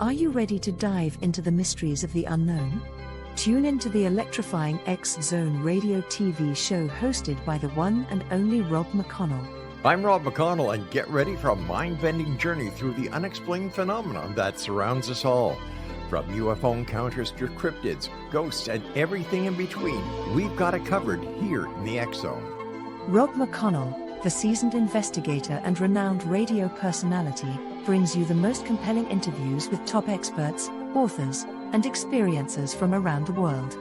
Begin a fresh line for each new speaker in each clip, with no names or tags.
Are you ready to dive into the mysteries of the unknown? Tune into the electrifying X-Zone radio TV show hosted by the one and only Rob McConnell.
I'm Rob McConnell, and get ready for a mind-bending journey through the unexplained phenomenon that surrounds us all. From UFO encounters to cryptids, ghosts, and everything in between, we've got it covered here in the X-Zone.
Rob McConnell, the seasoned investigator and renowned radio personality, brings you the most compelling interviews with top experts, authors, and experiencers from around the world.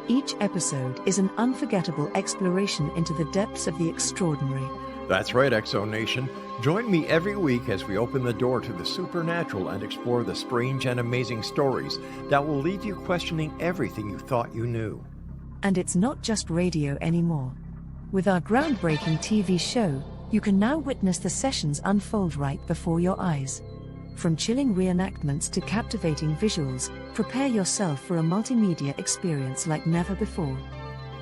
Each episode is an unforgettable exploration into the depths of the extraordinary.
That's right, X-Zone Nation. Join me every week as we open the door to the supernatural and explore the strange and amazing stories that will leave you questioning everything you thought you knew.
And it's not just radio anymore. With our groundbreaking TV show, you can now witness the sessions unfold right before your eyes. From chilling reenactments to captivating visuals, prepare yourself for a multimedia experience like never before.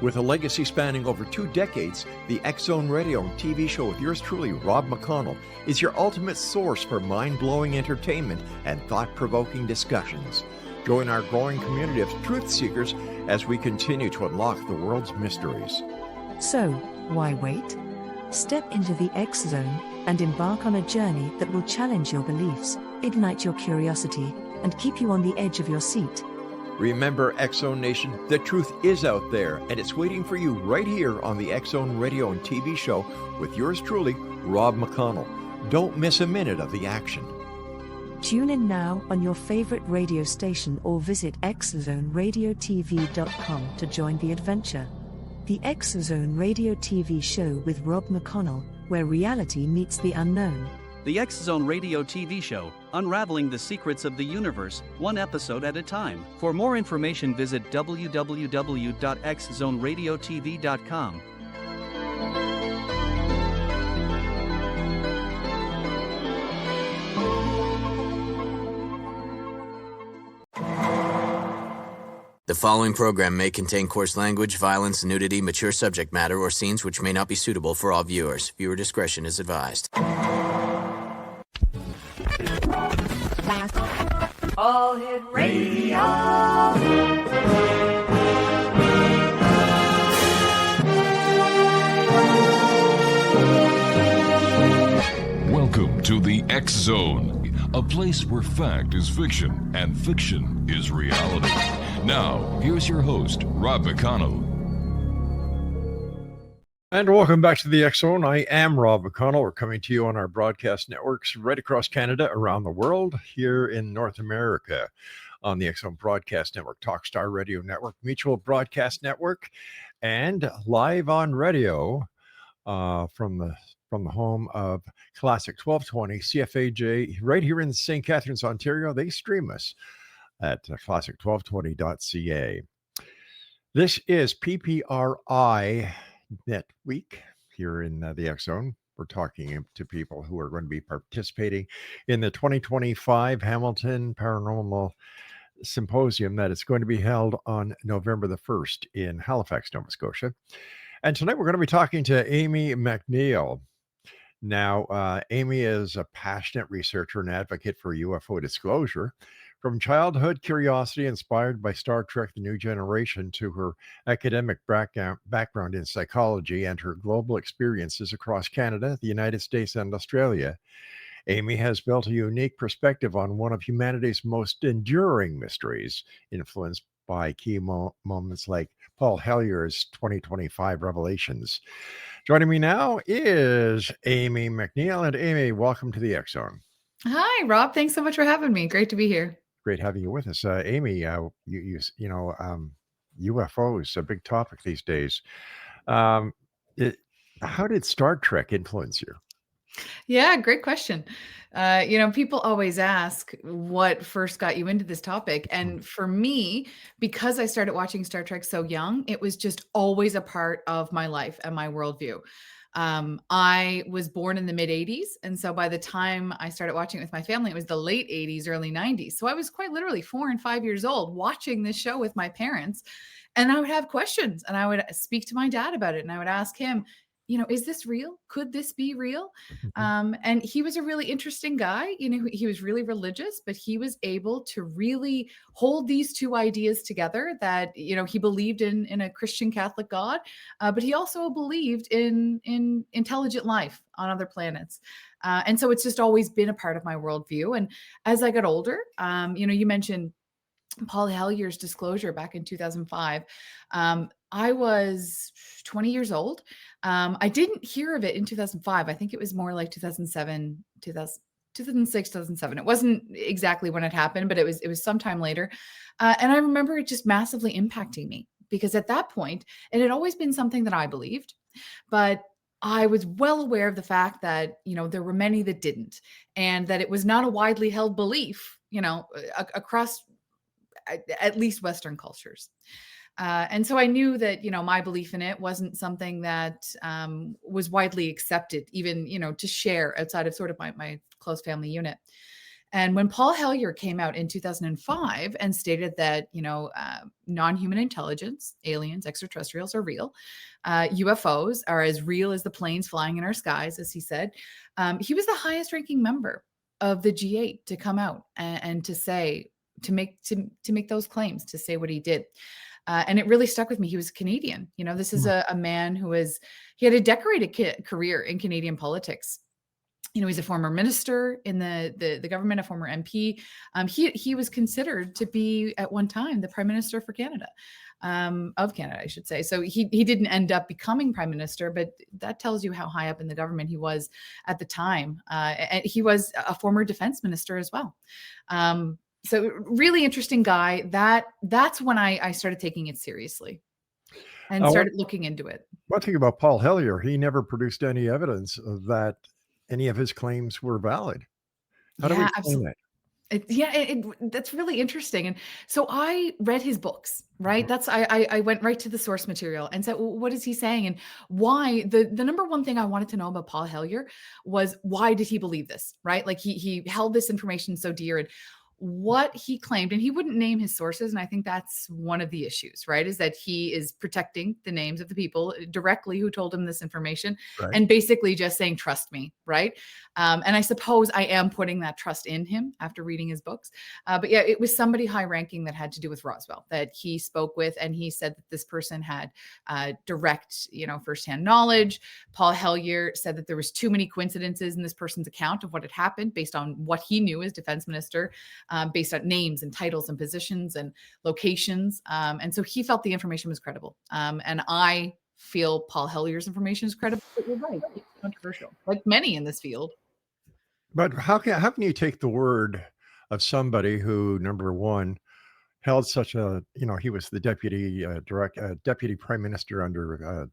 With a legacy spanning over 2 decades, the X-Zone radio and TV show with yours truly, Rob McConnell, is your ultimate source for mind-blowing entertainment and thought-provoking discussions. Join our growing community of truth seekers as we continue to unlock the world's mysteries.
So, why wait? Step into the X-Zone and embark on a journey that will challenge your beliefs, ignite your curiosity, and keep you on the edge of your seat.
Remember, X-Zone Nation, the truth is out there, and it's waiting for you right here on the X-Zone radio and TV show with yours truly, Rob McConnell. Don't miss a minute of the action.
Tune in now on your favorite radio station or visit xzoneradiotv.com to join the adventure. The X-Zone radio TV show with Rob McConnell, where reality meets the unknown.
The X-Zone radio TV show, unraveling the secrets of the universe, one episode at a time. For more information, visit www.xzoneradiotv.com.
The following program may contain coarse language, violence, nudity, mature subject matter, or scenes which may not be suitable for all viewers. Viewer discretion is advised.
All Hit Radio.
Welcome to the X-Zone, a place where fact is fiction and fiction is reality. Now, here's your host, Rob McConnell.
And welcome back to the X-Zone. I am Rob McConnell. We're coming to you on our broadcast networks right across Canada, around the world, here in North America on the X-Zone Broadcast Network, Talkstar Radio Network, Mutual Broadcast Network, and live on radio from the home of Classic 1220 CFAJ right here in St. Catharines, Ontario. They stream us at classic1220.ca. This is PPRI Net Week here in the X-Zone. We're talking to people who are going to be participating in the 2025 Hamilton Paranormal Symposium that is going to be held on November the 1st in Halifax, Nova Scotia. And tonight we're going to be talking to Amy MacNeil. Now, Amy is a passionate researcher and advocate for UFO disclosure. From childhood curiosity inspired by Star Trek: The New Generation to her academic background in psychology and her global experiences across Canada, the United States, and Australia, Amy has built a unique perspective on one of humanity's most enduring mysteries, influenced by key moments like Paul Hellyer's 2025 revelations. Joining me now is Amy MacNeil. And Amy, welcome to the X-Zone.
Hi, Rob. Thanks so much for having me. Great to be here.
Great having you with us. Amy, UFOs, a big topic these days. How did Star Trek influence you?
Yeah, great question. People always ask what first got you into this topic. And for me, because I started watching Star Trek so young, it was just always a part of my life and my worldview. I was born in the mid 80s. And so by the time I started watching it with my family, it was the late 80s, early 90s. So I was quite literally 4 and 5 years old watching this show with my parents. And I would have questions and I would speak to my dad about it. And I would ask him, is this real? Could this be real?
Mhm.
And he was a really interesting guy. He was really religious, but he was able to really hold these two ideas together that, he believed in a Christian Catholic God, but he also believed in intelligent life on other planets. And so it's just always been a part of my worldview. And as I got older, you mentioned Paul Hellyer's disclosure back in 2005. I was 20 years old. I didn't hear of it in 2005. I think it was more like 2007, 2006, 2007. It wasn't exactly when it happened, but it was sometime later. And I remember it just massively impacting me because at that point, it had always been something that I believed, but I was well aware of the fact that, there were many that didn't, and that it was not a widely held belief, across at least Western cultures. And so I knew that, my belief in it wasn't something that was widely accepted, even, to share outside of sort of my close family unit. And when Paul Hellyer came out in 2005 and stated that, non-human intelligence, aliens, extraterrestrials are real, UFOs are as real as the planes flying in our skies, as he said, he was the highest ranking member of the G8 to come out and to say, to make those claims, to say what he did. And it really stuck with me. He was Canadian. This is a man he had a decorated career in Canadian politics. He's a former minister in the government, a former MP. He was considered to be at one time the prime minister for Canada, of Canada, I should say. So he didn't end up becoming prime minister, but that tells you how high up in the government he was at the time. And he was a former defense minister as well. So really interesting guy. That's when I started taking it seriously and started looking into it.
One thing about Paul Hellyer, he never produced any evidence of that any of his claims were valid. How do we
Yeah,
explain
absolutely. That's really interesting. And so I read his books, right? I went right to the source material and said, well, what is he saying? And why? The number one thing I wanted to know about Paul Hellyer was, why did he believe this, right? Like he held this information so dear, and what he claimed, and he wouldn't name his sources. And I think that's one of the issues, right? Is that he is protecting the names of the people directly who told him this information,
Right.
and basically just saying, trust me, right? And I suppose I am putting that trust in him after reading his books. But yeah, it was somebody high ranking that had to do with Roswell that he spoke with. And he said that this person had direct, firsthand knowledge. Paul Hellyer said that there was too many coincidences in this person's account of what had happened based on what he knew as defense minister, based on names and titles and positions and locations. And so he felt the information was credible. And I feel Paul Hellyer's information is credible. But you're right, it's controversial, like many in this field.
But how can you take the word of somebody who, number one, held such a, he was the deputy prime minister under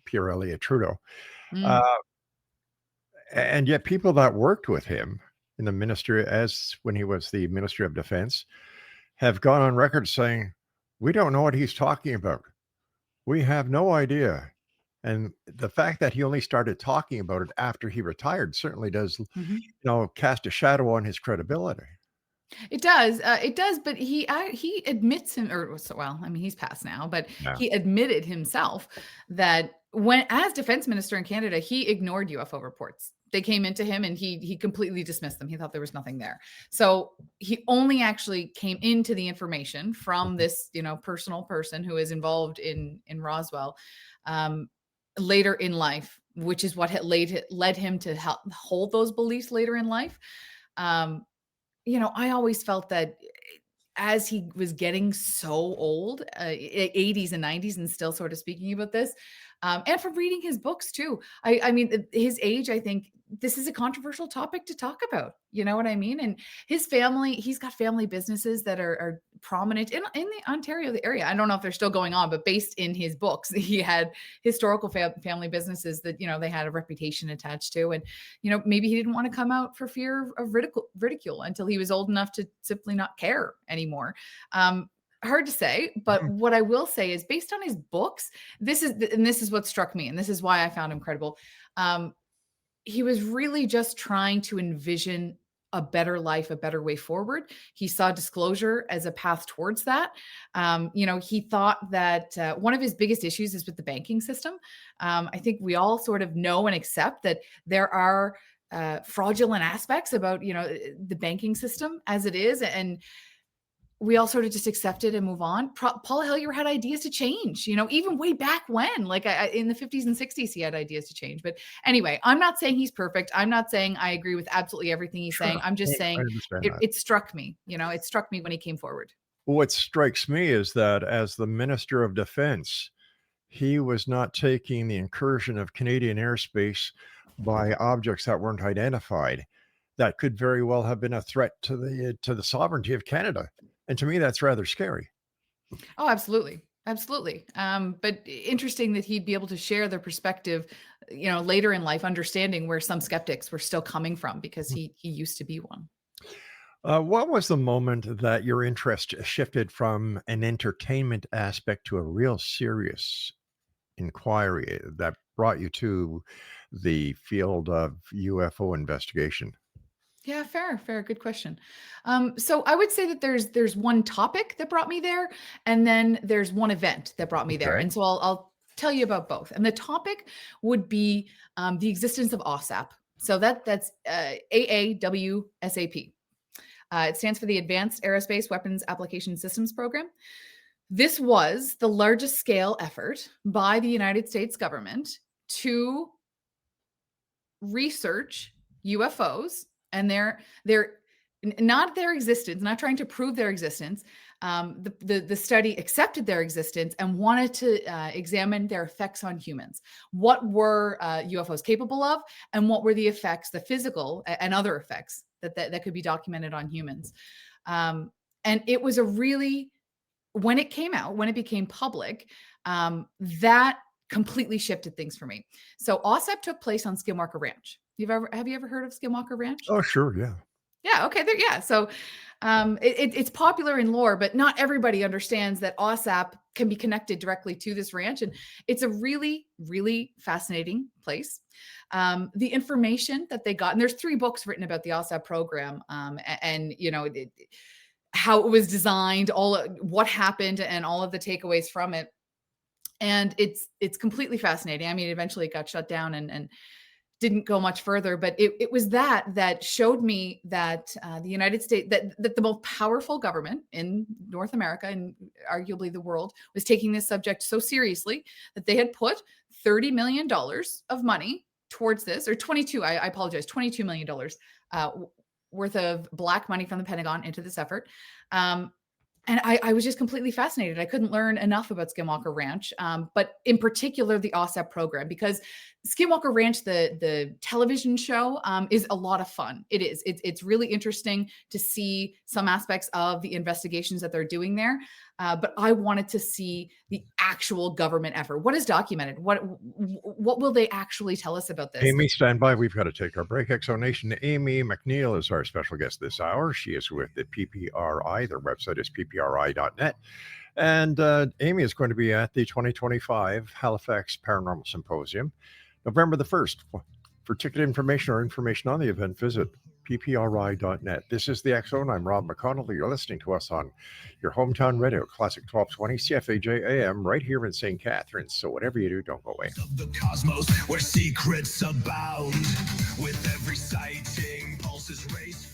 Pierre Elliott Trudeau,
Mm.
and yet people that worked with him in the ministry, as when he was the Minister of Defense, have gone on record saying, we don't know what he's talking about. We have no idea. And the fact that he only started talking about it after he retired certainly does, cast a shadow on his credibility.
It does. It does. But he admits he's passed now, but
Yeah.
he admitted himself that as defense minister in Canada, he ignored UFO reports. They came into him and he completely dismissed them. He thought there was nothing there. So he only actually came into the information from this, personal person who is involved in Roswell later in life, which is what had led him to hold those beliefs later in life. I always felt that as he was getting so old, 80s and 90s, and still sort of speaking about this, and from reading his books too. I mean, his age, I think this is a controversial topic to talk about. You know what I mean? And his family, he's got family businesses that are prominent in the Ontario area. I don't know if they're still going on, but based in his books, he had historical family businesses that, they had a reputation attached to. And, maybe he didn't want to come out for fear of ridicule until he was old enough to simply not care anymore. Hard to say, but what I will say is, based on his books, this is what struck me, and this is why I found him credible. He was really just trying to envision a better life, a better way forward. He saw disclosure as a path towards that. He thought that one of his biggest issues is with the banking system. I think we all sort of know and accept that there are fraudulent aspects about, the banking system as it is. And we all sort of just accept it and move on. Paul Hellyer had ideas to change, even way back when, like in the 50s and 60s, he had ideas to change. But anyway, I'm not saying he's perfect. I'm not saying I agree with absolutely everything he's saying. I'm just saying it struck me, it struck me when he came forward.
What strikes me is that as the Minister of Defense, he was not taking the incursion of Canadian airspace by objects that weren't identified. That could very well have been a threat to the sovereignty of Canada. And to me, that's rather scary.
Oh, absolutely. Absolutely. But interesting that he'd be able to share their perspective, later in life, understanding where some skeptics were still coming from, because he used to be one.
What was the moment that your interest shifted from an entertainment aspect to a real serious inquiry that brought you to the field of UFO investigation?
Yeah, fair. Good question. So I would say that there's one topic that brought me there, and then there's one event that brought me there.
Okay.
And so I'll tell you about both. And the topic would be the existence of OSAP. So that's AAWSAP. It stands for the Advanced Aerospace Weapons Application Systems Program. This was the largest scale effort by the United States government to research UFOs and their not their existence, not trying to prove their existence. The study accepted their existence and wanted to examine their effects on humans. What were UFOs capable of, and what were the effects, the physical and other effects that could be documented on humans. And it was when it came out, when it became public, that completely shifted things for me. So OSAP took place on Skinwalker Ranch. Have you ever heard of Skinwalker Ranch?
Oh, sure. Yeah.
Yeah. Okay. So it's popular in lore, but not everybody understands that OSAP can be connected directly to this ranch. And it's a really, really fascinating place. The information that they got, and there's 3 books written about the OSAP program, how it was designed, what happened, and all of the takeaways from it. And it's completely fascinating. I mean, eventually it got shut down and didn't go much further, but it was that showed me that the United States, that the most powerful government in North America and arguably the world, was taking this subject so seriously that they had put $30 million of money towards this, or $22 million worth of black money from the Pentagon into this effort. And I was just completely fascinated. I couldn't learn enough about Skinwalker Ranch, but in particular the OSAP program, because Skinwalker Ranch, the television show, is a lot of fun. It is. It's really interesting to see some aspects of the investigations that they're doing there. But I wanted to see the actual government effort. What is documented? What will they actually tell us about this?
Amy, stand by. We've got to take our break. Exonation. Amy MacNeil is our special guest this hour. She is with the PPRI. Their website is ppri.net. And Amy is going to be at the 2025 Halifax Paranormal Symposium, November the 1st. For ticket information or information on the event, visit ppri.net. This is the X Zone. I'm Rob McConnell. You're listening to us on your hometown radio, Classic 1220 CFAJ AM, right here in St. Catharines. So whatever you do, don't go away.
Of the cosmos, where secrets abound, with every sighting, pulses race.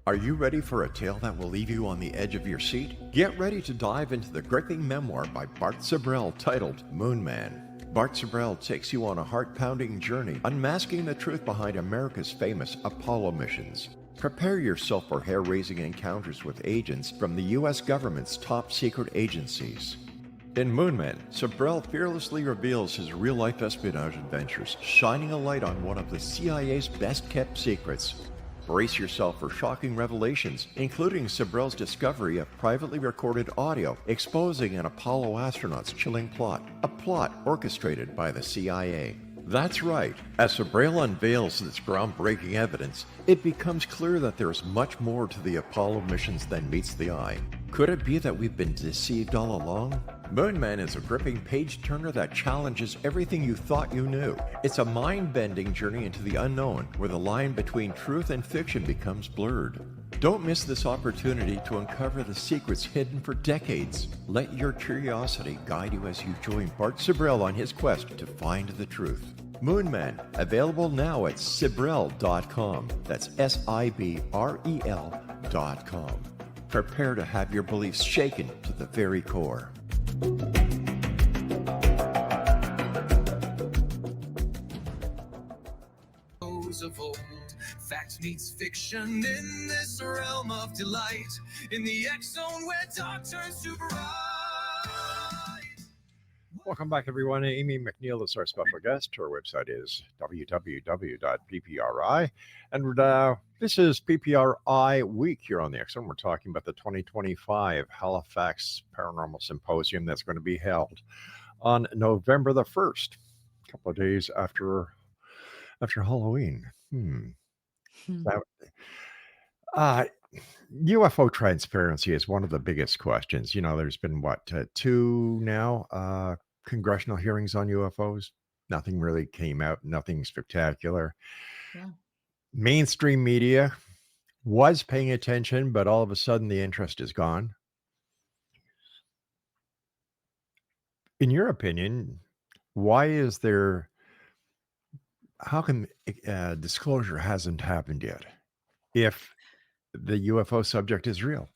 Are you ready for a tale that will leave you on the edge of your seat? Get ready to dive into the gripping memoir by Bart Sibrel titled Moon Man. Bart Sibrel takes you on a heart-pounding journey, unmasking the truth behind America's famous Apollo missions. Prepare yourself for hair-raising encounters with agents from the U.S. government's top secret agencies. In Moon Man, Sibrel fearlessly reveals his real-life espionage adventures, shining a light on one of the CIA's best-kept secrets. Brace yourself for shocking revelations, including Sibrel's discovery of privately recorded audio exposing an Apollo astronaut's chilling plot, a plot orchestrated by the CIA. That's right. As Sabrail unveils this groundbreaking evidence, it becomes clear that there is much more to the Apollo missions than meets the eye. Could it be that we've been deceived all along? Moonman is a gripping page-turner that challenges everything you thought you knew. It's a mind-bending journey into the unknown, where the line between truth and fiction becomes blurred. Don't miss this opportunity to uncover the secrets hidden for decades. Let your curiosity guide you as you join Bart Sibrel on his quest to find the truth. Moonman, available now at Sibrel.com. That's Sibrel.com. Prepare to have your beliefs shaken to the very core.
Of old, fact meets fiction in this realm of delight. In the X Zone, where dark turns to bright.
Welcome back, everyone. Amy MacNeil is our special guest. Her website is www.ppri. And this is PPRI Week here on the X Zone. We're talking about the 2025 Halifax Paranormal Symposium that's going to be held on November the 1st, a couple of days after Halloween. UFO transparency is one of the biggest questions. You know, there's been two now congressional hearings on UFOs. Nothing really came out, nothing spectacular.
Yeah.
Mainstream media was paying attention, but all of a sudden the interest is gone. In your opinion, how come disclosure hasn't happened yet if the UFO subject is real?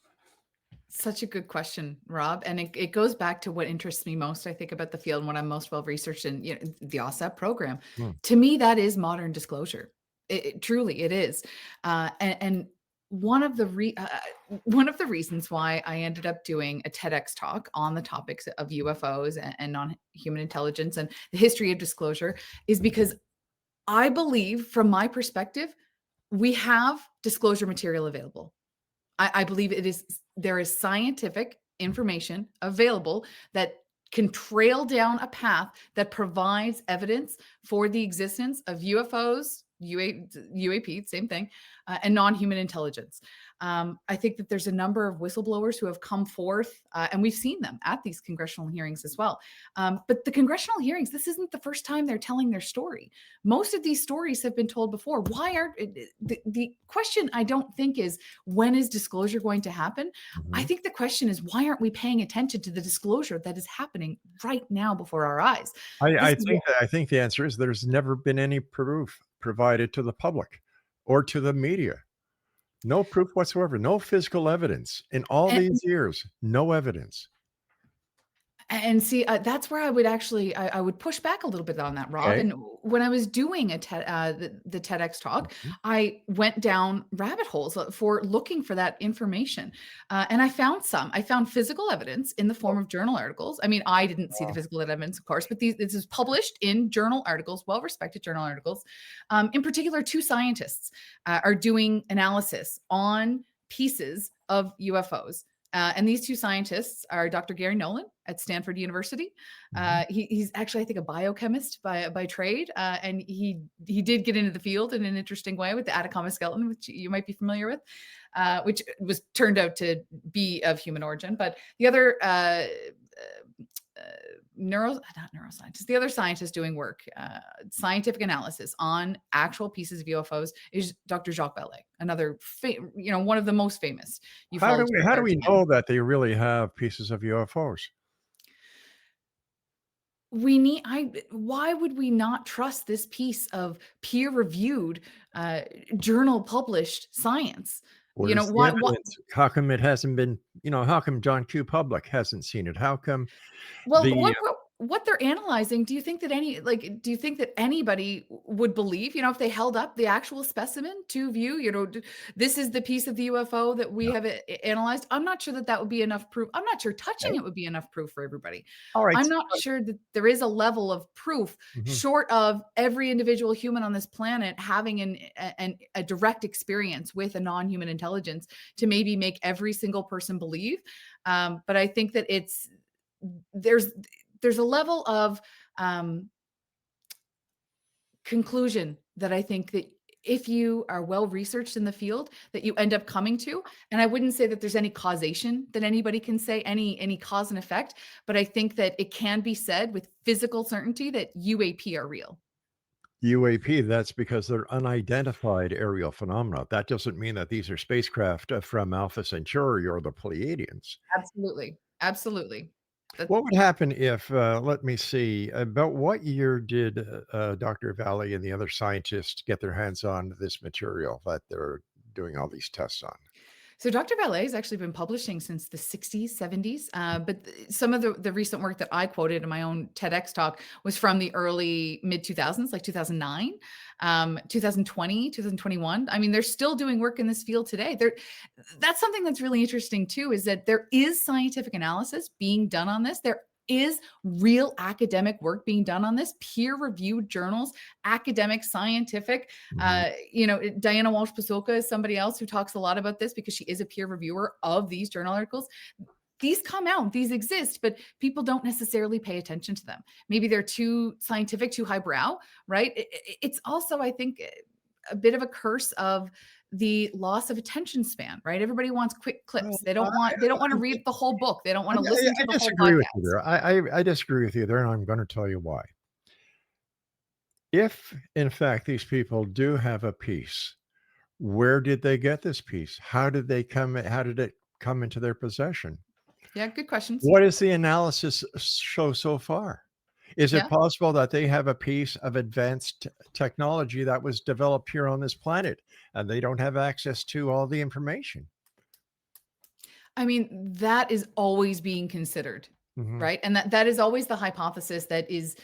Such a good question, Rob. And it goes back to what interests me most, I think, about the field and what I'm most well researched in, the OSAP program. To me, that is modern disclosure. Truly, it is. And one of the reasons why I ended up doing a TEDx talk on the topics of UFOs and non-human intelligence and the history of disclosure is because I believe, from my perspective, we have disclosure material available. I believe there is scientific information available that can trail down a path that provides evidence for the existence of UFOs, UAP, same thing, and non-human intelligence. I think that there's a number of whistleblowers who have come forth, and we've seen them at these congressional hearings as well. But the congressional hearings, this isn't the first time they're telling their story. Most of these stories have been told before. Why aren't the question, I don't think, is when is disclosure going to happen? I think the question is, why aren't we paying attention to the disclosure that is happening right now before our eyes?
I think the answer is there's never been any proof provided to the public or to the media. No proof whatsoever, no physical evidence in all these years, no evidence.
And see, that's where I would actually, I would push back a little bit on that, Rob.
Okay.
And when I was doing the TEDx talk, I went down rabbit holes for looking for that information. And I found physical evidence in the form of journal articles. I mean, I didn't see the physical evidence, of course, but this is published in journal articles, well-respected journal articles. In particular, two scientists are doing analysis on pieces of UFOs. And these two scientists are Dr. Gary Nolan at Stanford University. He's actually, I think, a biochemist by trade. And he did get into the field in an interesting way with the Atacama skeleton, which you might be familiar with, which was turned out to be of human origin. But the other the other scientist doing work, scientific analysis on actual pieces of UFOs is Dr. Jacques Vallée, another, one of the most famous ufologists.
How do we know that they really have pieces of UFOs?
Why would we not trust this piece of peer-reviewed, journal published science?
How come it hasn't been, how come John Q. Public hasn't seen it? How come?
Well, what they're analyzing, do you think that anybody would believe, if they held up the actual specimen to view, this is the piece of the UFO that we have analyzed? I'm not sure that would be enough proof. I'm not sure touching it would be enough proof for everybody.
All right.
I'm not sure that there is a level of proof short of every individual human on this planet having a direct experience with a non-human intelligence to maybe make every single person believe. But I think that there's a level of conclusion that I think that if you are well researched in the field, that you end up coming to. And I wouldn't say that there's any causation that anybody can say, any cause and effect, but I think that it can be said with physical certainty that UAP are real.
UAP, that's because they're unidentified aerial phenomena. That doesn't mean that these are spacecraft from Alpha Centauri or the Pleiadians.
Absolutely. Absolutely. That's
What would happen if, let me see, about what year did Dr. Valley and the other scientists get their hands on this material that they're doing all these tests on?
So Dr. Vallée has actually been publishing since the 60s, 70s. But some of the recent work that I quoted in my own TEDx talk was from the early mid 2000s, like 2009, 2020, 2021. I mean, they're still doing work in this field today. That's something that's really interesting too, is that there is scientific analysis being done on this. There is real academic work being done on this, peer-reviewed journals, academic, scientific. Diana Walsh-Pasulka is somebody else who talks a lot about this because she is a peer reviewer of these journal articles. These come out, these exist, but people don't necessarily pay attention to them. Maybe they're too scientific, too highbrow, right? It's also, I think, a bit of a curse of the loss of attention span, right? Everybody wants quick clips. They don't want to read the whole book. They don't want to listen to the whole
disagree with you
podcast.
there. I disagree with you there, and I'm going to tell you why. If, in fact, these people do have a piece, where did they get this piece? How did it come into their possession?
Yeah, good questions.
What does the analysis show so far? Is it
Yeah.
possible that they have a piece of advanced technology that was developed here on this planet and they don't have access to all the information?
I mean, that is always being considered,
Mhm.
right? And that is always the hypothesis that is,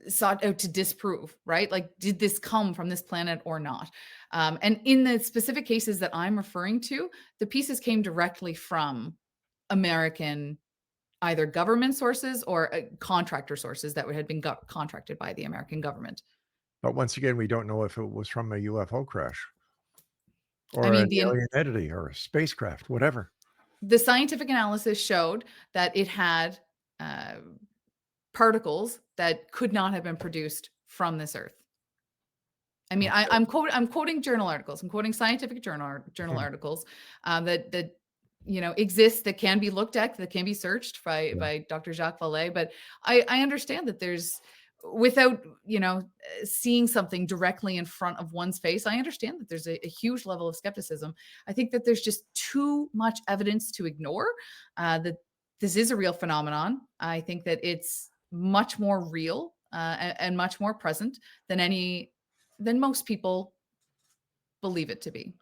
sought out to disprove, right? Like, did this come from this planet or not? And in the specific cases that I'm referring to, the pieces came directly from American, either government sources or contractor sources that had been contracted by the American government.
But once again, we don't know if it was from a UFO crash
I
or
mean,
an alien entity or a spacecraft, whatever.
the scientific analysis showed that it had particles that could not have been produced from this earth. I mean,
Okay.
I'm quoting journal articles. I'm quoting scientific journal articles that exist, that can be looked at, that can be searched
Yeah.
by Dr. Jacques Vallée. But I understand that there's, without seeing something directly in front of one's face, I understand that there's a huge level of skepticism. I think that there's just too much evidence to ignore that this is a real phenomenon. I think that it's much more real and much more present than most people believe it to be.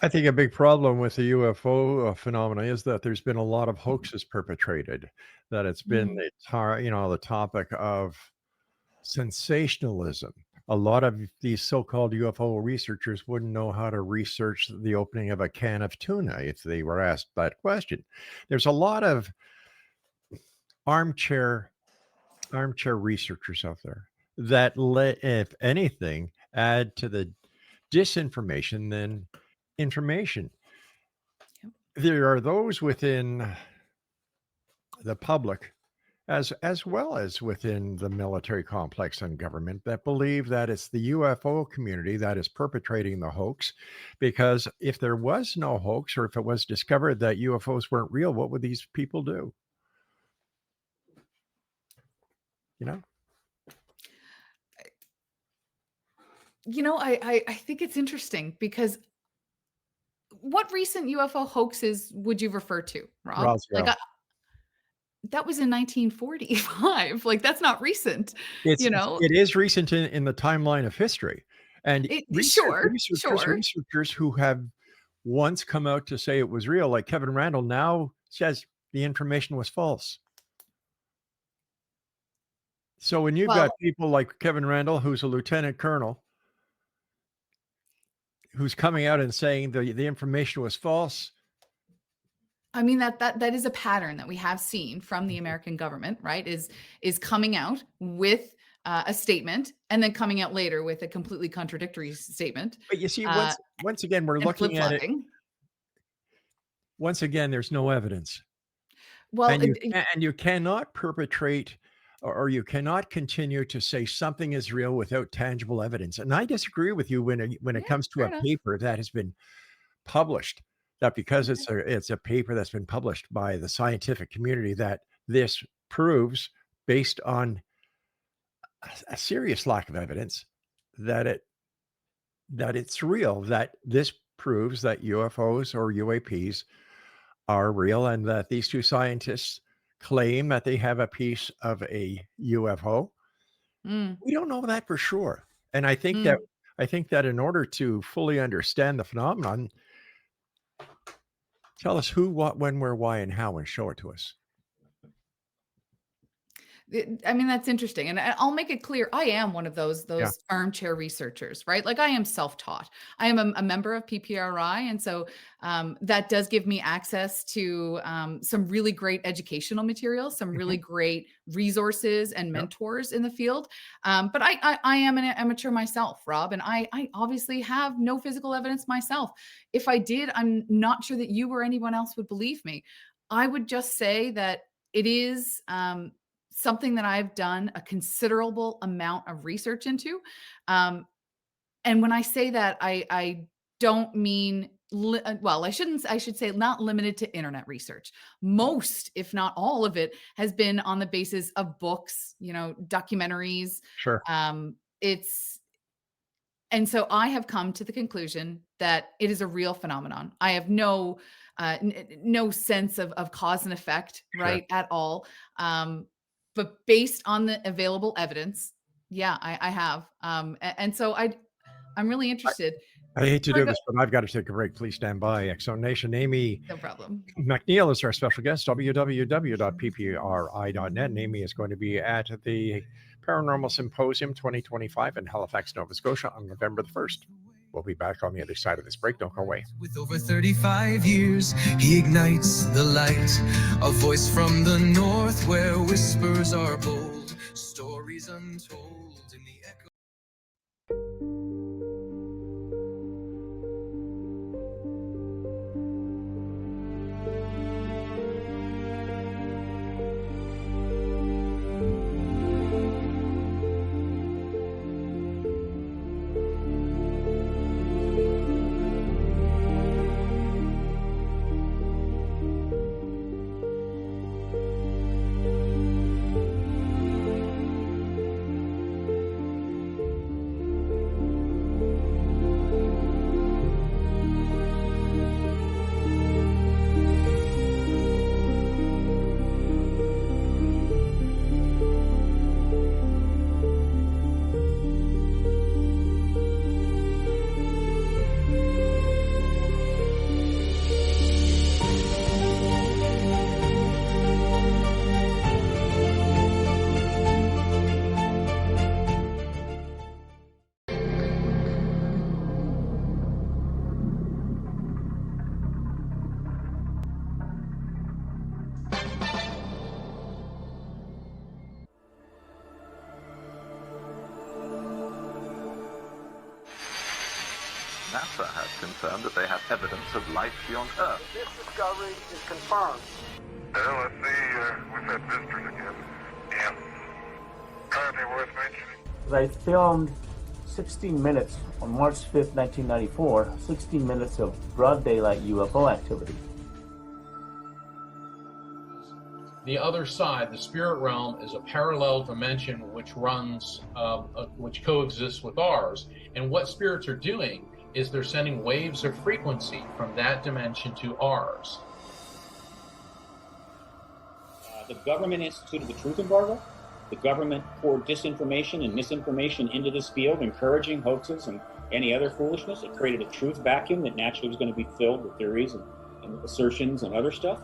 I think a big problem with the UFO phenomena is that there's been a lot of hoaxes perpetrated, that it's been
Mhm.
the topic of sensationalism. A lot of these so-called UFO researchers wouldn't know how to research the opening of a can of tuna if they were asked that question. There's a lot of armchair researchers out there that if anything, add to the disinformation than information.
Yep.
There are those within the public as well as within the military complex and government that believe that it's the UFO community that is perpetrating the hoax, because if there was no hoax, or if it was discovered that UFOs weren't real, what would these people do? You know?
I think it's interesting because what recent UFO hoaxes would you refer to, Rob? Like,
Roswell.
that was in 1945. Like, that's not recent,
It's
you know?
it is recent in the timeline of history. And
Sure,
researchers who have once come out to say it was real, like Kevin Randall, now says the information was false. So when you've got
Well,
people like Kevin Randall, who's a lieutenant colonel, who's coming out and saying the information was false.
I mean, that is a pattern that we have seen from the American government, right? Is coming out with a statement and then coming out later with a completely contradictory statement,
But you see,
uh,
once again, we're
and
looking at it.
flip-flopping.
Once again, there's no evidence.
Well,
And you cannot perpetrate or you cannot continue to say something is real without tangible evidence. And I disagree with you when it comes to
fair
a
enough.
paper that has been published, that because
Okay.
it's a paper that's been published by the scientific community, that this proves, based on a serious lack of evidence, that it's real, that this proves that UFOs or UAPs are real, and that these two scientists claim that they have a piece of a UFO.
Mm,
We don't know that for sure. And
mm.
I think that in order to fully understand the phenomenon, tell us who, what, when, where, why, and how, and show it to us.
I mean, that's interesting. And I'll make it clear, I am one of those
Yeah.
armchair researchers, right? Like I am self-taught. I am a member of PPRI. And so that does give me access to some really great educational materials, some really
Mhm.
great resources and
Yep.
mentors in the field. But I am an amateur myself, Rob, and I obviously have no physical evidence myself. If I did, I'm not sure that you or anyone else would believe me. I would just say that it is something that I've done a considerable amount of research into. Um, and when I say that, I don't mean, well, I should say not limited to internet research. Most, if not all of it, has been on the basis of books, documentaries.
Sure.
And so I have come to the conclusion that it is a real phenomenon. I have no sense of cause and effect,
Sure.
right, at all. But based on the available evidence, yeah, I have. And so I'm really interested.
I hate to
Before I
do
go-
this, but I've got to take a break. Please stand by. Exxon Nation. Amy
No problem.
MacNeil is our special guest, www.ppri.net. And Amy is going to be at the Paranormal Symposium 2025 in Halifax, Nova Scotia on November the 1st. We'll be back on the other side of this break. Don't go away.
With over 35 years, he ignites the light. A voice from the north where whispers are bold, stories untold in the echo.
NASA has confirmed that they have evidence of life beyond Earth.
This discovery is confirmed.
Well, let's see, we've had visitors again. Yeah. Probably worth mentioning.
I filmed 16 minutes on March 5th, 1994, 16 minutes of broad daylight UFO activity.
The other side, the spirit realm, is a parallel dimension which runs, which coexists with ours. And what spirits are doing is they're sending waves of frequency from that dimension to ours.
The government instituted the truth embargo. The government poured disinformation and misinformation into this field, encouraging hoaxes and any other foolishness. It created a truth vacuum that naturally was going to be filled with theories and assertions and other stuff.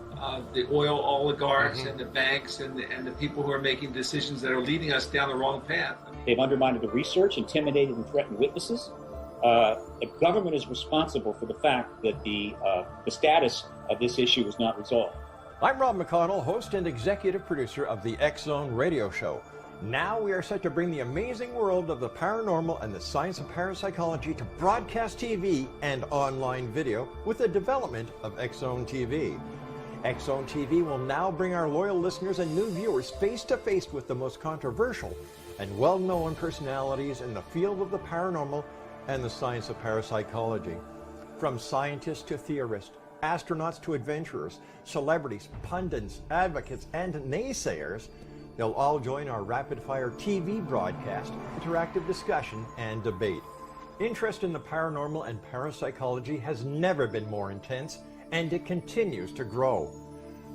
The oil oligarchs and the banks and the people who are making decisions that are leading us down the wrong path.
They've undermined the research, intimidated and threatened witnesses. The government is responsible for the fact that the status of this issue is not resolved.
I'm Rob McConnell, host and executive producer of the X-Zone radio show. Now we are set to bring the amazing world of the paranormal and the science of parapsychology to broadcast TV and online video with the development of X-Zone TV. X-Zone TV will now bring our loyal listeners and new viewers face to face with the most controversial and well-known personalities in the field of the paranormal and the science of parapsychology. From scientists to theorists, astronauts to adventurers, celebrities, pundits, advocates, and naysayers, they'll all join our rapid-fire TV broadcast, interactive discussion, and debate. Interest in the paranormal and parapsychology has never been more intense, and it continues to grow.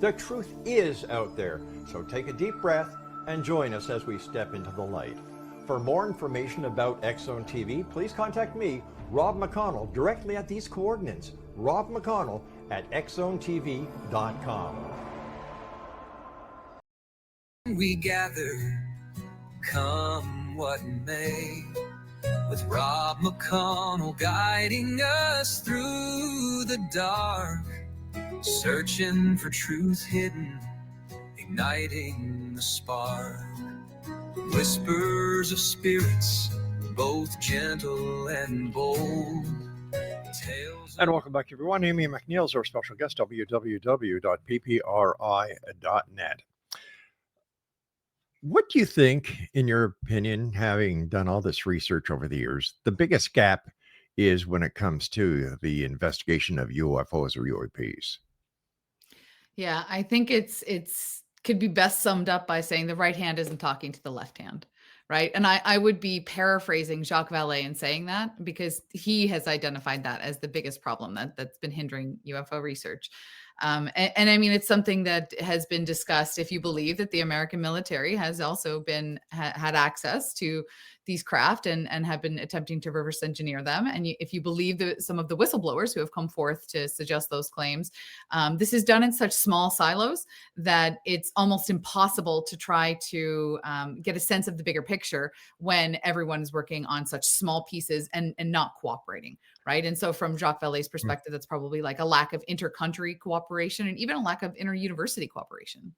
The truth is out there, so take a deep breath and join us as we step into the light. For more information about X-Zone TV, please contact me, Rob McConnell, directly at these coordinates, Rob McConnell at xzonetv.com.
We gather, come what may, with Rob McConnell guiding us through the dark, searching for truth hidden, igniting the spark. Whispers of spirits, both gentle and bold.
And welcome back, everyone. Amy MacNeil is our special guest, www.ppri.net. What do you think, in your opinion, having done all this research over the years, the biggest gap is when it comes to the investigation of UFOs or UAPs?
Yeah, I think it's could be best summed up by saying the right hand isn't talking to the left hand, right? And I would be paraphrasing Jacques Vallée in saying that, because he has identified that as the biggest problem that's been hindering UFO research. And I mean, it's something that has been discussed. If you believe that the American military has also been had access to these craft and have been attempting to reverse engineer them, and if you believe that some of the whistleblowers who have come forth to suggest those claims, this is done in such small silos that it's almost impossible to try to get a sense of the bigger picture when everyone is working on such small pieces and not cooperating, right? And so from Jacques Vallée's perspective, that's probably like a lack of inter-country cooperation and even a lack of inter-university cooperation.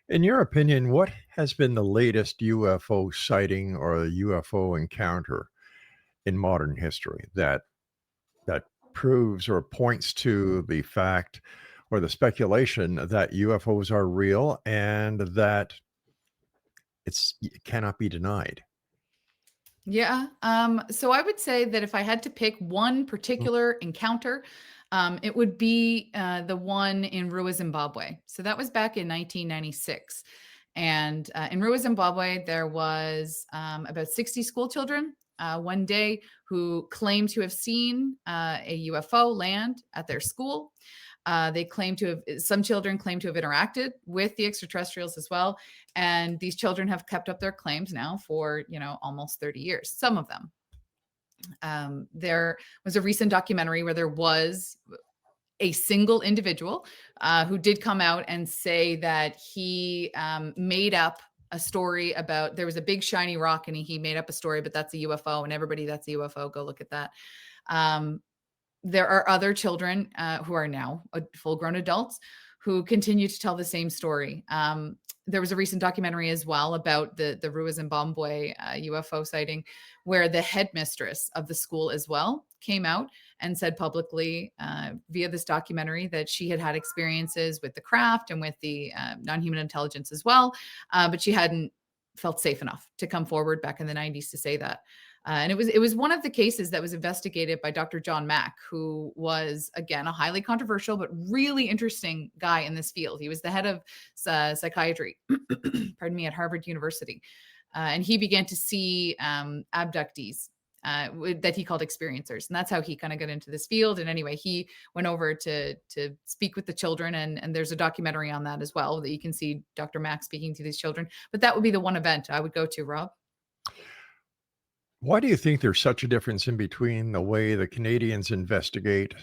In your opinion, what has been the latest UFO sighting or UFO encounter in modern history that proves or points to the fact or the speculation that UFOs are real and that it cannot be denied?
Yeah. So I would say that if I had to pick one particular encounter, it would be the one in Rua, Zimbabwe. So that was back in 1996. And in Rua, Zimbabwe, there was about 60 school children one day who claimed to have seen a UFO land at their school. They claim to have, some children claim to have interacted with the extraterrestrials as well. And these children have kept up their claims now for, almost 30 years, some of them. There was a recent documentary where there was a single individual who did come out and say that he made up a story about, there was a big shiny rock and he made up a story, but that's a UFO, and everybody, that's a UFO, go look at that. There are other children who are now full-grown adults who continue to tell the same story. There was a recent documentary as well about the Rua, Zimbabwe UFO sighting, where the headmistress of the school as well came out and said publicly via this documentary that she had had experiences with the craft and with the non-human intelligence as well, but she hadn't felt safe enough to come forward back in the 90s to say that. And it was one of the cases that was investigated by Dr. John Mack, who was, again, a highly controversial but really interesting guy in this field. He was the head of psychiatry, pardon me, at Harvard University. And he began to see abductees that he called experiencers. And that's how he kind of got into this field. And anyway, he went over to speak with the children. And there's a documentary on that as well that you can see Dr. Mack speaking to these children. But that would be the one event I would go to, Rob.
Why do you think there's such a difference in between the way the Canadians investigate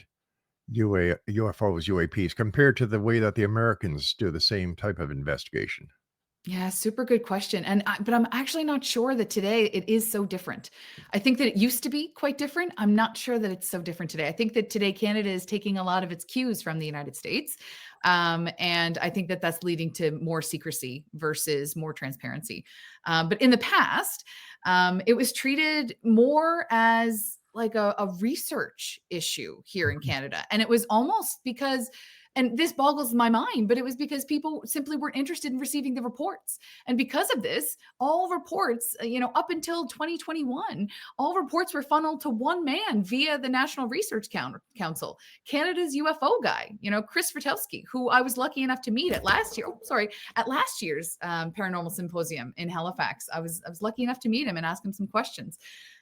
UFOs, UAPs, compared to the way that the Americans do the same type of investigation?
Yeah, super good question. But I'm actually not sure that today it is so different. I think that it used to be quite different. I'm not sure that it's so different today. I think that today Canada is taking a lot of its cues from the United States. And I think that that's leading to more secrecy versus more transparency. But in the past, it was treated more as like a research issue here in Canada. And it was almost because, And this boggles my mind, but it was because people simply weren't interested in receiving the reports. And because of this, all reports, up until 2021, all reports were funneled to one man via the National Research Council, Canada's UFO guy, Chris Vertelski, who I was lucky enough to meet at last year's paranormal symposium in Halifax. I was lucky enough to meet him and ask him some questions.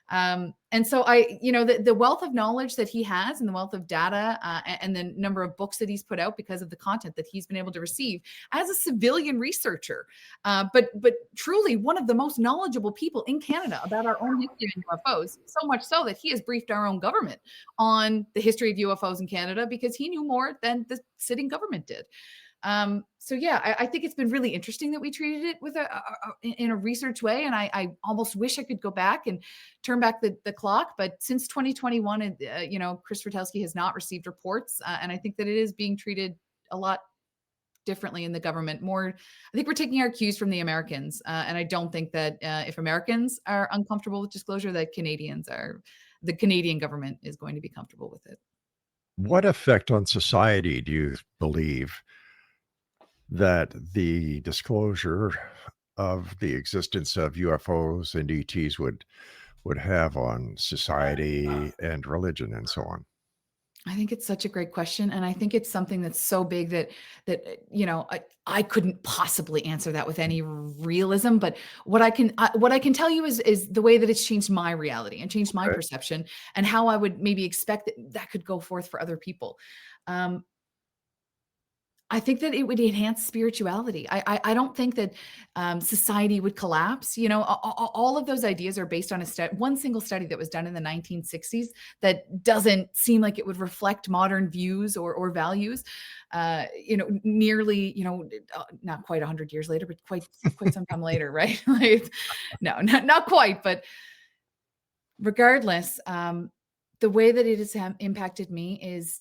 And so the wealth of knowledge that he has and the wealth of data and the number of books that he's put out because of the content that he's been able to receive as a civilian researcher, but truly one of the most knowledgeable people in Canada about our own history of UFOs, so much so that he has briefed our own government on the history of UFOs in Canada because he knew more than the sitting government did. So yeah, I think it's been really interesting that we treated it with in a research way. And I almost wish I could go back and turn back the clock. But since 2021, Chris Vertelski has not received reports. And I think that it is being treated a lot differently in the government. I think we're taking our cues from the Americans. And I don't think that if Americans are uncomfortable with disclosure, that the Canadian government is going to be comfortable with it.
What effect on society do you believe that the disclosure of the existence of UFOs and ETs would have on society and religion and so on?
I think it's such a great question. And I think it's something that's so big that I couldn't possibly answer that with any realism. But what I can tell you is the way that it's changed my reality and changed my perception and how I would maybe expect that could go forth for other people. I think that it would enhance spirituality. I don't think that society would collapse. All of those ideas are based on one single study that was done in the 1960s that doesn't seem like it would reflect modern views or values. Nearly, not quite 100 years later, but quite some time later, right? No, not quite. But regardless, the way that it has impacted me is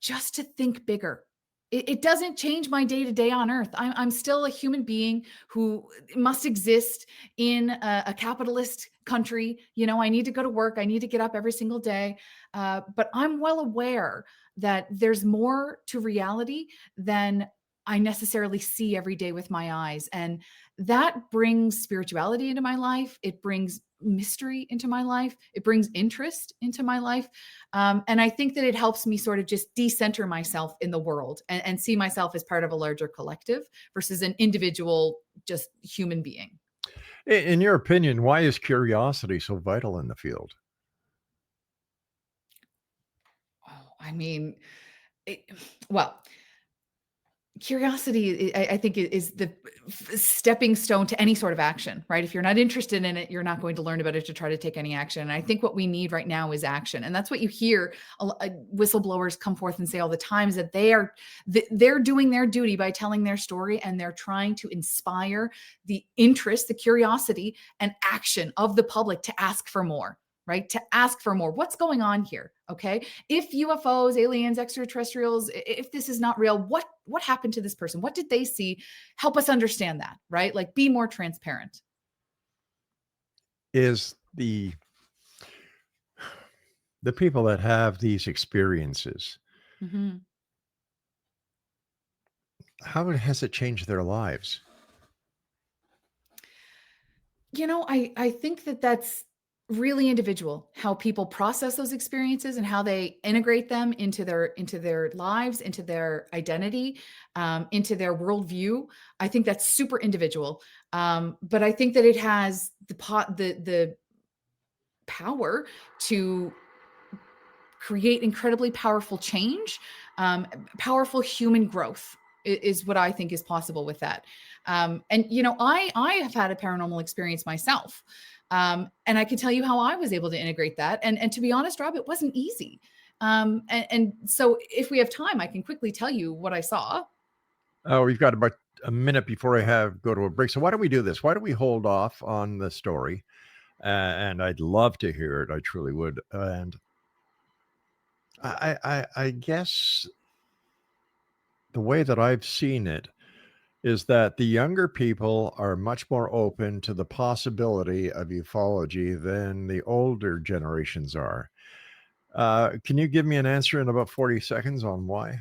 just to think bigger. It doesn't change my day-to-day on earth. I'm still a human being who must exist in a capitalist country. I need to go to work. I need to get up every single day. But I'm well aware that there's more to reality than I necessarily see every day with my eyes. And that brings spirituality into my life. It brings mystery into my life. It brings interest into my life. And I think that it helps me sort of just decenter myself in the world and see myself as part of a larger collective versus an individual, just human being.
In your opinion, why is curiosity so vital in the field?
I mean, curiosity, I think, is the stepping stone to any sort of action, right? If you're not interested in it, you're not going to learn about it to try to take any action. And I think what we need right now is action. And that's what you hear whistleblowers come forth and say all the time, is that they're doing their duty by telling their story, and they're trying to inspire the interest, the curiosity, and action of the public to ask for more. Right? To ask for more. What's going on here? Okay. If UFOs, aliens, extraterrestrials, if this is not real, what happened to this person? What did they see? Help us understand that, right? Like, be more transparent.
Is the people that have these experiences, how has it changed their lives?
I think that that's really individual, how people process those experiences and how they integrate them into their lives, into their identity, into their worldview. I think that's super individual. But I think that it has the power to create incredibly powerful change, powerful human growth is what I think is possible with that. And I have had a paranormal experience myself. And I can tell you how I was able to integrate that. And to be honest, Rob, it wasn't easy. And so if we have time, I can quickly tell you what I saw.
Oh, we've got about a minute before I go to a break. So why don't we do this? Why don't we hold off on the story? And I'd love to hear it. I truly would. And I guess the way that I've seen it is that the younger people are much more open to the possibility of ufology than the older generations are. Can you give me an answer in about 40 seconds on why?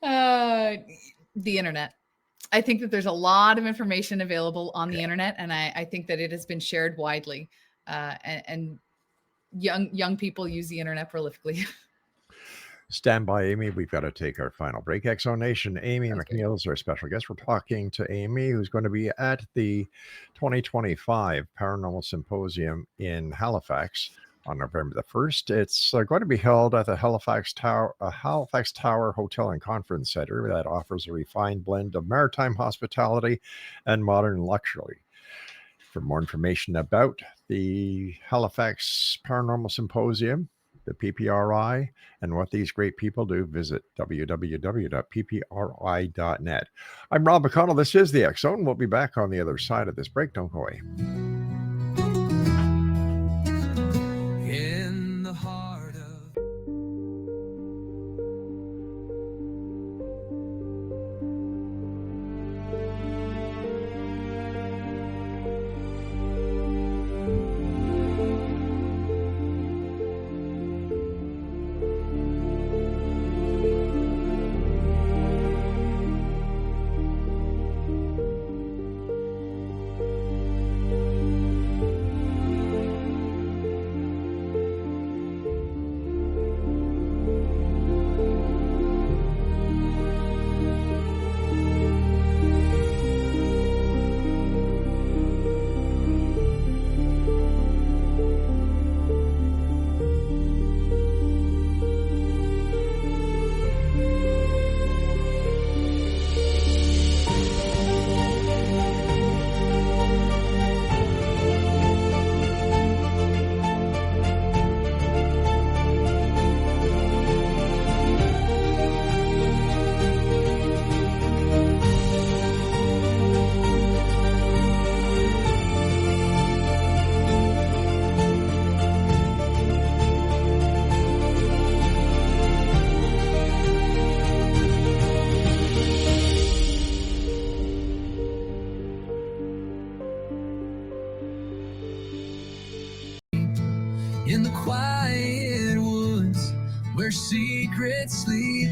The internet. I think that there's a lot of information available on the internet, and I think that it has been shared widely. And young people use the internet prolifically.
Stand by, Amy. We've got to take our final break. Exo Nation, Amy
Sounds great.
MacNeil is our special guest. We're talking to Amy, who's going to be at the 2025 Paranormal Symposium in Halifax on November the 1st. It's going to be held at the Halifax Tower Hotel and Conference Center that offers a refined blend of maritime hospitality and modern luxury. For more information about the Halifax Paranormal Symposium, the PPRI, and what these great people do, visit www.ppri.net. I'm Rob McConnell. This is the X Zone. We'll be back on the other side of this break. Don't go away.
In the heart of in the quiet woods where secrets sleep,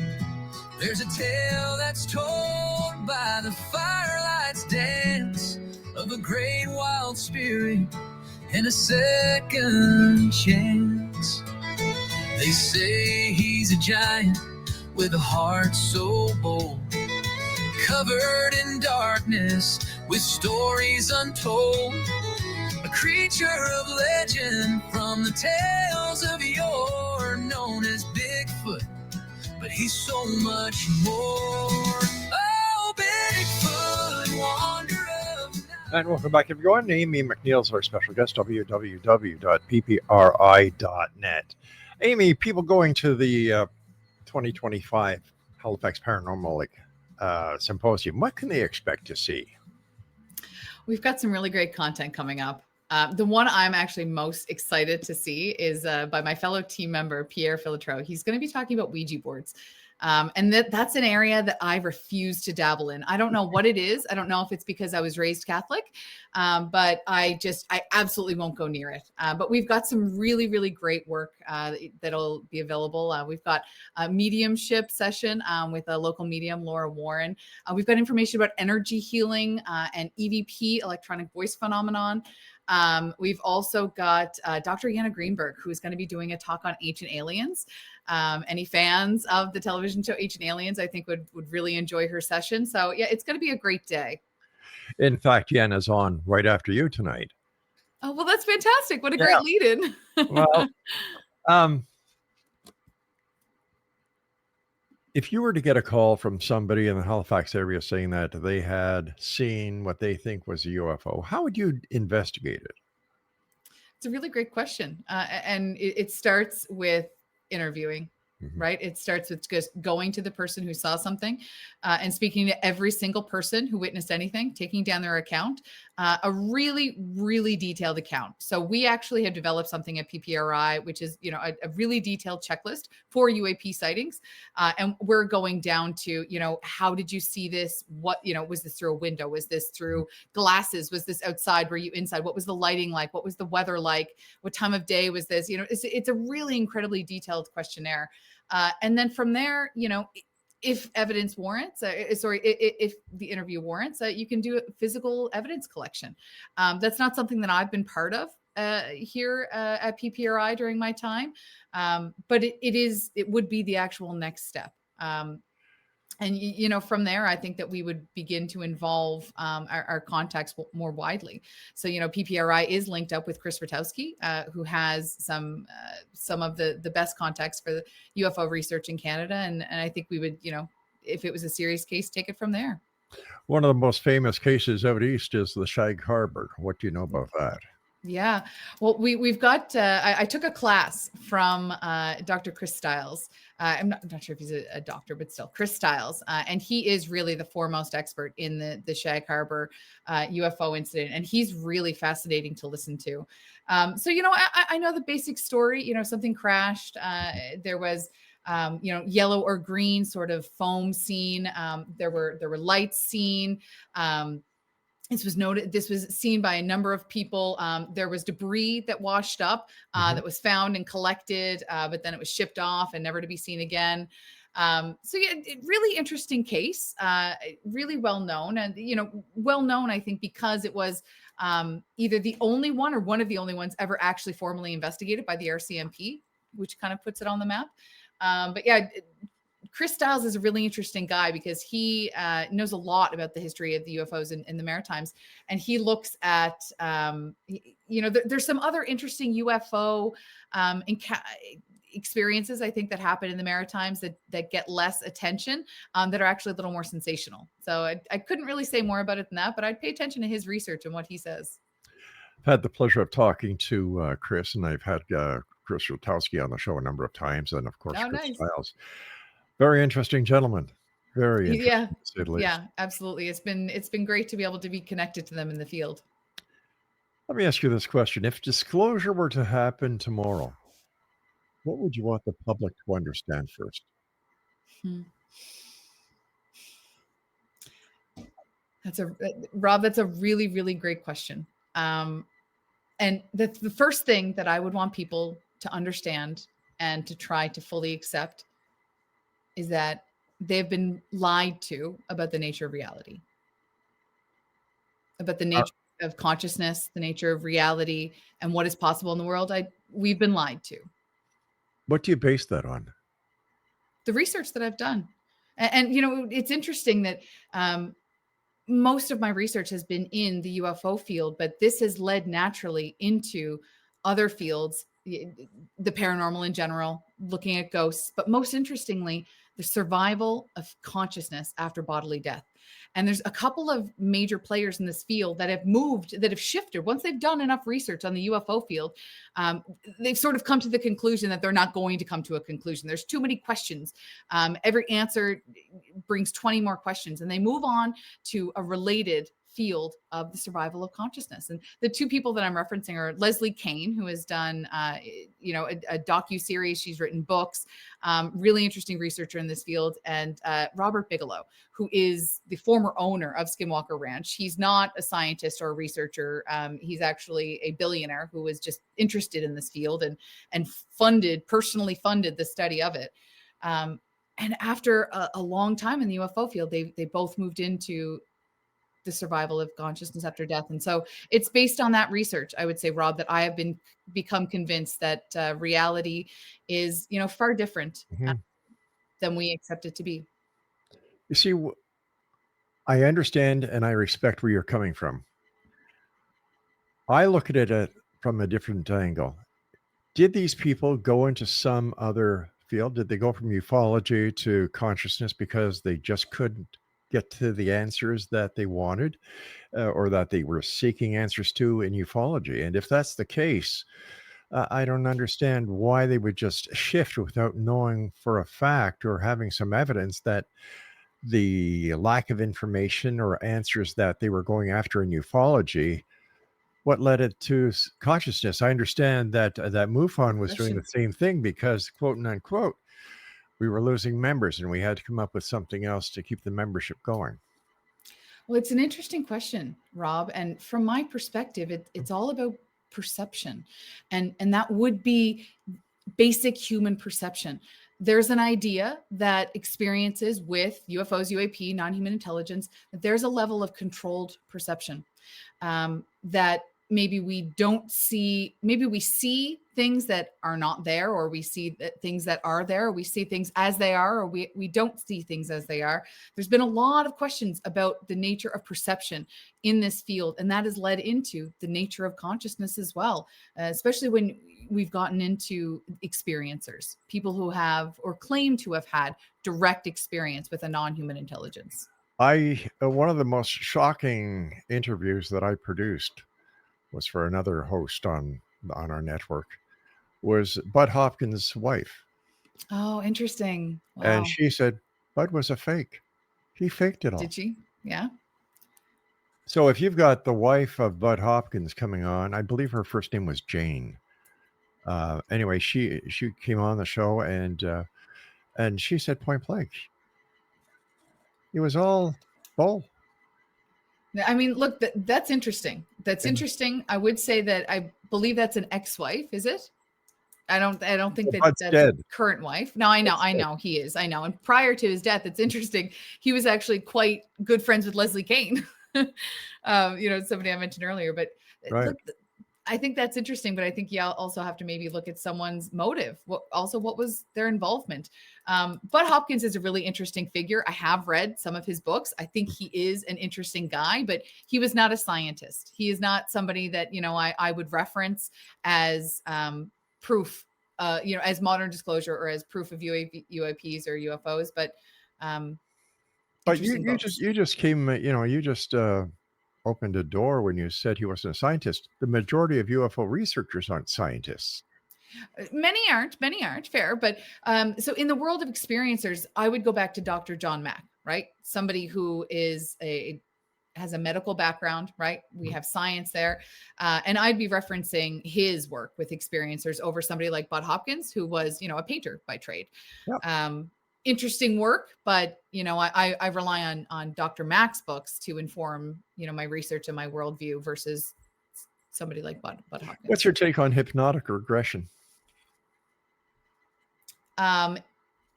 there's a tale that's told by the firelight's dance of a great wild spirit and a second chance. They say he's a giant with a heart so bold, covered in darkness with stories untold. A creature of legend from the tales of yore, known as Bigfoot, but he's so much more. Oh, Bigfoot, wanderer of night.
And welcome back, everyone. Amy MacNeil is our special guest, www.ppri.net. Amy, people going to the 2025 Halifax Paranormal Symposium, what can they expect to see?
We've got some really great content coming up. The one I'm actually most excited to see is by my fellow team member, Pierre Philotreau. He's going to be talking about Ouija boards. And that's an area that I refuse to dabble in. I don't know what it is. I don't know if it's because I was raised Catholic, but I absolutely won't go near it. But we've got some really, really great work that'll be available. We've got a mediumship session with a local medium, Laura Warren. We've got information about energy healing and EVP, electronic voice phenomenon. We've also got Dr. Yana Greenberg, who is going to be doing a talk on ancient aliens. Any fans of the television show Ancient Aliens, I think would really enjoy her session. So yeah, it's going to be a great day.
In fact, Yenna's on right after you tonight.
Oh, well, that's fantastic. What a great lead-in.
Well, if you were to get a call from somebody in the Halifax area saying that they had seen what they think was a UFO, how would you investigate it?
It's a really great question. And it starts with interviewing, right? It starts with just going to the person who saw something and speaking to every single person who witnessed anything, taking down their account, a really, really detailed account. So we actually have developed something at PPRI, which is, a really detailed checklist for UAP sightings. And we're going down to, how did you see this? What, was this through a window? Was this through glasses? Was this outside? Were you inside? What was the lighting like? What was the weather like? What time of day was this? It's a really incredibly detailed questionnaire. And then from there, if evidence warrants, if the interview warrants, you can do physical evidence collection. That's not something that I've been part of here at PPRI during my time, but it would be the actual next step. And from there, I think that we would begin to involve our contacts more widely. So, PPRI is linked up with Chris Rutowski, who has some of the best contacts for the UFO research in Canada. And I think we would, if it was a serious case, take it from there.
One of the most famous cases out east is the Shag Harbor. What do you know about that?
Yeah. Well, we've got, I took a class from Dr. Chris Stiles. I'm not sure if he's a doctor, but still Chris Stiles. And he is really the foremost expert in the Shag Harbor UFO incident. And he's really fascinating to listen to. So, I know the basic story, something crashed. There was, yellow or green sort of foam seen. There were lights seen. This was seen by a number of people. There was debris that washed up that was found and collected, but then it was shipped off and never to be seen again. Really interesting case, really well known, and well known, I think, because it was either the only one or one of the only ones ever actually formally investigated by the RCMP, which kind of puts it on the map. Chris Stiles is a really interesting guy because he knows a lot about the history of the UFOs in the Maritimes. And he looks at, there's some other interesting UFO experiences, I think, that happen in the Maritimes that get less attention, that are actually a little more sensational. So I couldn't really say more about it than that, but I'd pay attention to his research and what he says.
I've had the pleasure of talking to Chris, and I've had Chris Rutowski on the show a number of times, and of course, Chris Stiles. Very interesting gentleman. Very interesting.
Yeah, absolutely. It's been great to be able to be connected to them in the field.
Let me ask you this question. If disclosure were to happen tomorrow, what would you want the public to understand first?
Rob, that's a really, really great question. And the first thing that I would want people to understand and to try to fully accept is that they've been lied to about the nature of reality, about the nature of consciousness, the nature of reality, and what is possible in the world. We've been lied to.
What do you base that on?
The research that I've done. And it's interesting that most of my research has been in the UFO field, but this has led naturally into other fields, the paranormal in general, looking at ghosts, but most interestingly, the survival of consciousness after bodily death. And there's a couple of major players in this field that have shifted. Once they've done enough research on the UFO field, they've sort of come to the conclusion that they're not going to come to a conclusion. There's too many questions. Every answer brings 20 more questions, and they move on to a related field of the survival of consciousness. And the two people that I'm referencing are Leslie Kane, who has done, a docu-series. She's written books, really interesting researcher in this field, and Robert Bigelow, who is the former owner of Skinwalker Ranch. He's not a scientist or a researcher. He's actually a billionaire who was just interested in this field and personally funded the study of it. And after a long time in the UFO field, they both moved into the survival of consciousness after death. And so it's based on that research, I would say, Rob, that I have become convinced that reality is, far different than we accept it to be.
You see, I understand and I respect where you're coming from. I look at it from a different angle. Did these people go into some other field? Did they go from ufology to consciousness because they just couldn't get to the answers that they wanted or that they were seeking answers to in ufology? And if that's the case, I don't understand why they would just shift without knowing for a fact or having some evidence that the lack of information or answers that they were going after in ufology, what led it to consciousness? I understand that MUFON was doing the same thing because, quote and unquote, we were losing members and we had to come up with something else to keep the membership going.
Well, it's an interesting question, Rob. And from my perspective, it's all about perception. And that would be basic human perception. there's an idea that experiences with UFOs, UAP, non-human intelligence, that there's a level of controlled perception, that maybe we don't see, maybe we see things that are not there, or we see things that are there, or we see things as they are, or we don't see things as they are. There's been a lot of questions about the nature of perception in this field, and that has led into the nature of consciousness as well, especially when we've gotten into experiencers, people who have or claim to have had direct experience with a non-human intelligence.
One of the most shocking interviews that I produced was for another host on our network, was Bud Hopkins' wife.
Oh, interesting. Wow.
And she said Bud was a fake. He faked it all.
Did she? Yeah.
So if you've got the wife of Bud Hopkins coming on, I believe her first name was Jane. Anyway, she came on the show, and she said point blank, it was all bull.
I mean, look, that's interesting. That's interesting. I would say that I believe that's an ex-wife, is it? I don't think that's
dead.
His current wife. No, I know he is. I know. And prior to his death, it's interesting. He was actually quite good friends with Leslie Kean. Somebody I mentioned earlier. But
right.
Look, I think that's interesting, but I think you also have to maybe look at someone's motive. What was their involvement? Bud Hopkins is a really interesting figure. I have read some of his books. I think he is an interesting guy, but he was not a scientist. He is not somebody that, I would reference as proof, as modern disclosure or as proof of UAPs or UFOs. But
you just came, you just opened a door when you said he wasn't a scientist. The majority of UFO researchers aren't scientists.
Many aren't fair. But so in the world of experiencers, I would go back to Dr. John Mack, right? Somebody who has a medical background, right? We have science there. And I'd be referencing his work with experiencers over somebody like Bud Hopkins, who was, a painter by trade. Yep. Interesting work, but I rely on Dr. Mack's books to inform my research and my worldview versus somebody like Bud Hopkins.
What's your take on hypnotic regression?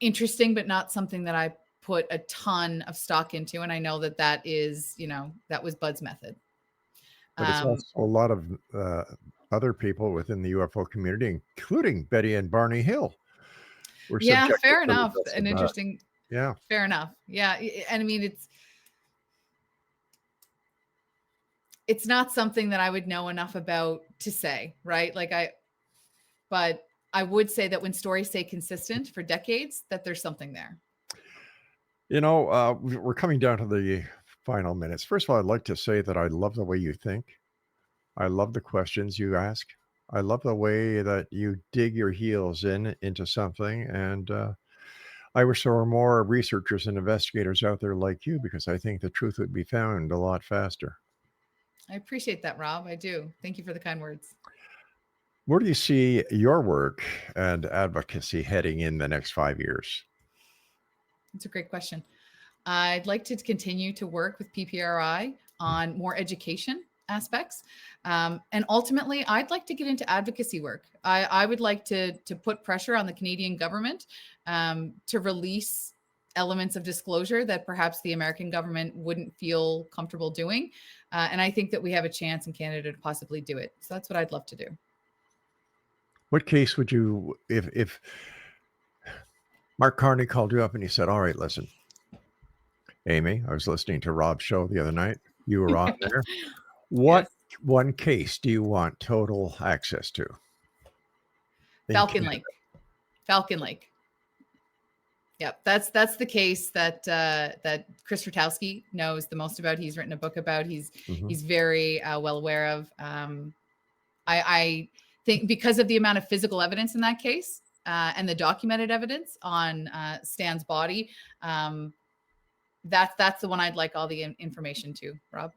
Interesting, but not something that I put a ton of stock into, and I know that is that was Bud's method.
But it's also a lot of other people within the UFO community, including Betty and Barney Hill.
Yeah, fair enough. An interesting.
Yeah,
fair enough. Yeah, and I mean it's not something that I would know enough about to say, right? But I would say that when stories stay consistent for decades, that there's something there.
We're coming down to the final minutes. First of all, I'd like to say that I love the way you think. I love the questions you ask. I love the way that you dig your heels into something. And I wish there were more researchers and investigators out there like you, because I think the truth would be found a lot faster.
I appreciate that, Rob. I do. Thank you for the kind words.
Where do you see your work and advocacy heading in the next 5 years?
That's a great question. I'd like to continue to work with PPRI on more education aspects. And ultimately, I'd like to get into advocacy work. I would like to put pressure on the Canadian government to release elements of disclosure that perhaps the American government wouldn't feel comfortable doing. And I think that we have a chance in Canada to possibly do it. So that's what I'd love to do.
What case would you, if Mark Carney called you up and he said, all right, listen, Amy, I was listening to Rob's show the other night. You were on there. What one case do you want total access to?
Falcon Lake. Yep. That's the case that Chris Rutowski knows the most about. He's written a book about. He's very well aware of. I think because of the amount of physical evidence in that case and the documented evidence on Stan's body, that's the one I'd like all the information to, Rob.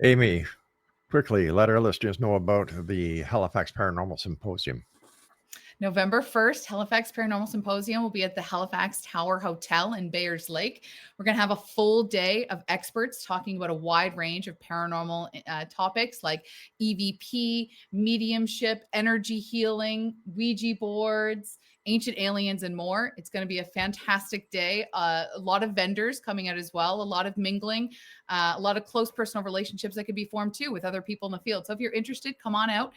Amy, quickly let our listeners know about the Halifax Paranormal Symposium.
November 1st, Halifax Paranormal Symposium will be at the Halifax Tower Hotel in Bayers Lake. We're going to have a full day of experts talking about a wide range of paranormal topics like EVP, mediumship, energy healing, Ouija boards, ancient aliens, and more. It's going to be a fantastic day. A lot of vendors coming out as well, a lot of mingling, a lot of close personal relationships that could be formed too with other people in the field. So if you're interested, come on out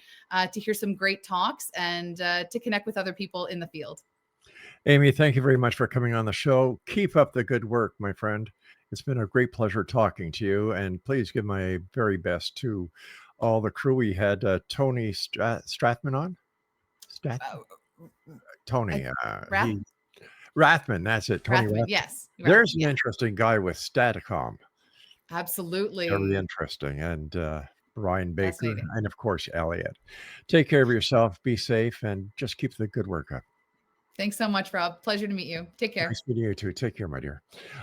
to hear some great talks and to connect with other people in the field.
Amy, thank you very much for coming on the show. Keep up the good work, my friend. It's been a great pleasure talking to you, and please give my very best to all the crew. We had Tony Strathman on. Tony, Rathman, that's it. Tony Rathman.
Yes.
There's an interesting guy with Staticom.
Absolutely.
Very interesting. And Brian Baker, and of course, Elliot. Take care of yourself, be safe, and just keep the good work up.
Thanks so much, Rob. Pleasure to meet you. Take care.
Nice meeting you too. Take care, my dear.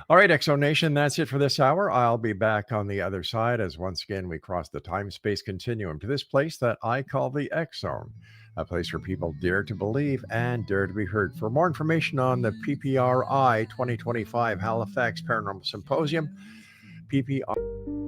All right, Exo Nation, that's it for this hour. I'll be back on the other side as once again we cross the time-space continuum to this place that I call the X Zone, a place where people dare to believe and dare to be heard. For more information on the PPRI 2025 Halifax Paranormal Symposium, PPR